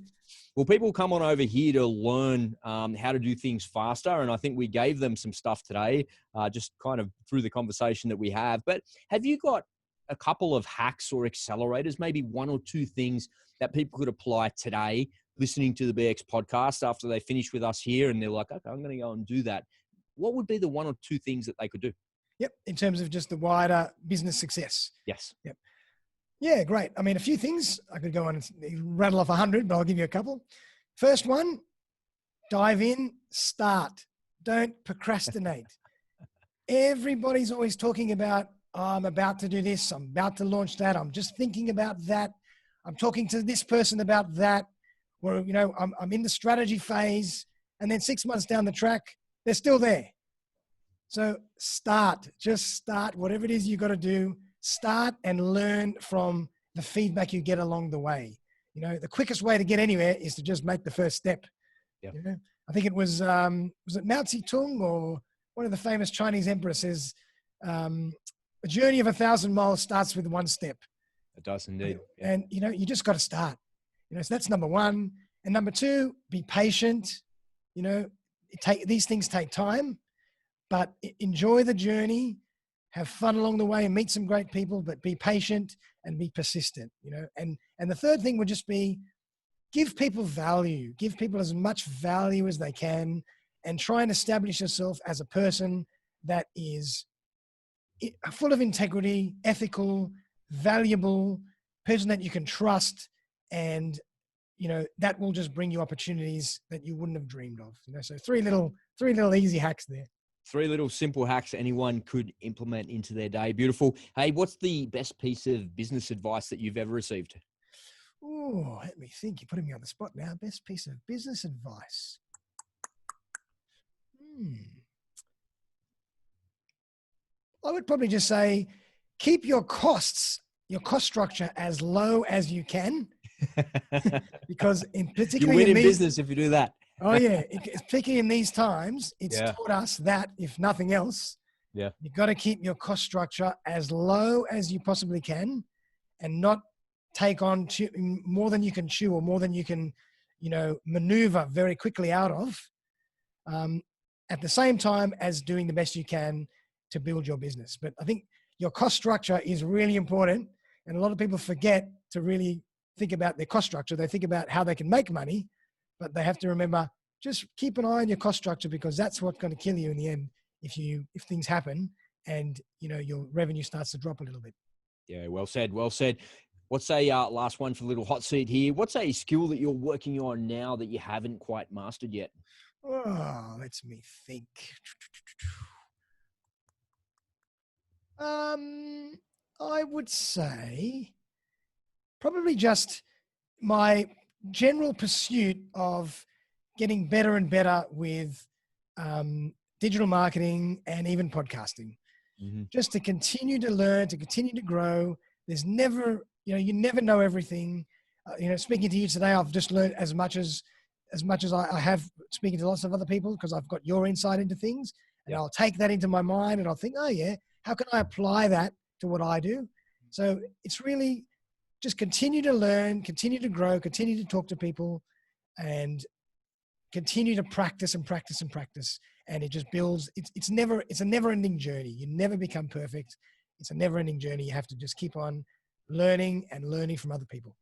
Well, people come on over here to learn how to do things faster, and I think we gave them some stuff today, just kind of through the conversation that we have. But have you got a couple of hacks or accelerators, maybe one or two things that people could apply today, listening to the BX podcast after they finish with us here, and they're like, okay, I'm going to go and do that? What would be the one or two things that they could do? Yep, in terms of just the wider business success. Yes. Yep. Yeah, great. I mean, a few things. I could go on and rattle off 100, but I'll give you a couple. First one, dive in, start. Don't procrastinate. Everybody's always talking about, oh, I'm about to do this, I'm about to launch that, I'm just thinking about that, I'm talking to this person about that, or, you know, I'm in the strategy phase, and then 6 months down the track, they're still there. So just start, whatever it is you got to do, start and learn from the feedback you get along the way. You know, the quickest way to get anywhere is to just make the first step. Yep. You know, I think it was it Mao Zedong or one of the famous Chinese emperors says, a journey of 1,000 miles starts with one step. It does indeed. Yeah. And, you know, you just got to start. You know, so that's number one. And number two, be patient. You know, these things take time, but enjoy the journey, have fun along the way, and meet some great people, but be patient and be persistent, you know. And the third thing would just be give people value, give people as much value as they can, and try and establish yourself as a person that is full of integrity, ethical, valuable, person that you can trust, and, you know, that will just bring you opportunities that you wouldn't have dreamed of. You know, so three little easy hacks there. 3 little simple hacks anyone could implement into their day. Beautiful. Hey, what's the best piece of business advice that you've ever received? Oh, let me think. You're putting me on the spot now. Best piece of business advice. I would probably just say, keep your cost structure as low as you can, because You win in business if you do that. Oh yeah, particularly in these times, it's taught us that, if nothing else, you've got to keep your cost structure as low as you possibly can, and not take on more than you can chew, or more than you can, you know, maneuver very quickly out of. At the same time as doing the best you can to build your business. But I think your cost structure is really important, and a lot of people forget to really think about their cost structure. They think about how they can make money, but they have to remember, just keep an eye on your cost structure, because that's what's going to kill you in the end if things happen and, you know, your revenue starts to drop a little bit. Yeah, well said. Well said. What's a last one for a little hot seat here? What's a skill that you're working on now that you haven't quite mastered yet? Oh, let me think. I would say probably just my general pursuit of getting better and better with digital marketing and even podcasting. Mm-hmm. Just to continue to learn, to continue to grow. There's never, you know, you never know everything. You know, speaking to you today, I've just learned as much as I have speaking to lots of other people, because I've got your insight into things, and I'll take that into my mind and I'll think, oh yeah, how can I apply that to what I do? So it's really just continue to learn, continue to grow, continue to talk to people, and continue to practice and practice and practice. And it just builds, it's a never ending journey. You never become perfect. It's a never ending journey. You have to just keep on learning and learning from other people.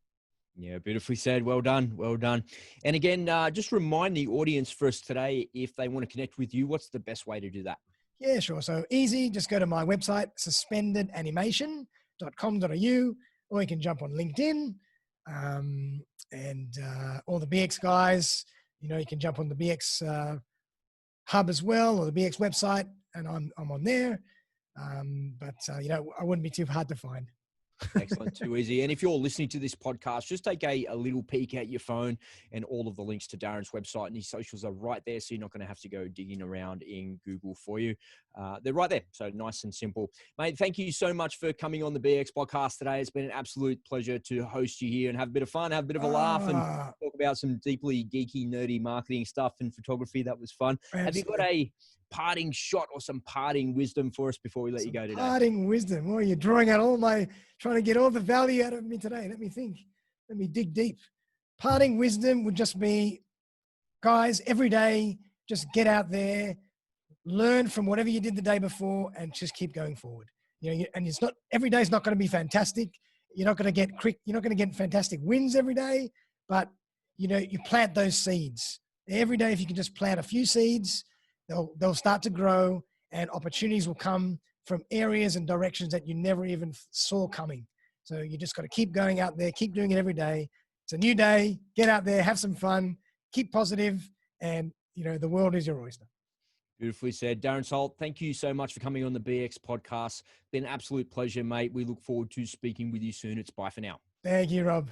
Yeah, beautifully said. Well done. Well done. And again, just remind the audience for us today, if they want to connect with you, what's the best way to do that? Yeah, sure. So easy. Just go to my website, suspendedanimation.com.au, or you can jump on LinkedIn, and all the BX guys, you know, you can jump on the BX hub as well, or the BX website, and I'm on there. But you know, I wouldn't be too hard to find. Excellent. Too easy. And if you're listening to this podcast, just take a little peek at your phone, and all of the links to Darren's website and his socials are right there. So you're not going to have to go digging around in Google for you. They're right there. So nice and simple. Mate, thank you so much for coming on the BX podcast today. It's been an absolute pleasure to host you here and have a bit of fun, have a bit of a laugh, and talk about some deeply geeky, nerdy marketing stuff and photography. That was fun. Absolutely. Have you got a parting shot or some parting wisdom for us before we let you go today? Parting wisdom. Well, you're drawing out trying to get all the value out of me today. Let me think. Let me dig deep. Parting wisdom would just be, guys, every day, just get out there, learn from whatever you did the day before, and just keep going forward. And it's not, every day is not going to be fantastic. You're not going to get fantastic wins every day, but you plant those seeds every day. If you can just plant a few seeds, they'll start to grow, and opportunities will come from areas and directions that you never even saw coming. So you just got to keep going out there, keep doing it every day. It's a new day. Get out there, have some fun, keep positive, and the world is your oyster. Beautifully said. Darren Salt, thank you so much for coming on the BX podcast. Been an absolute pleasure, mate. We look forward to speaking with you soon. It's bye for now. Thank you, Rob.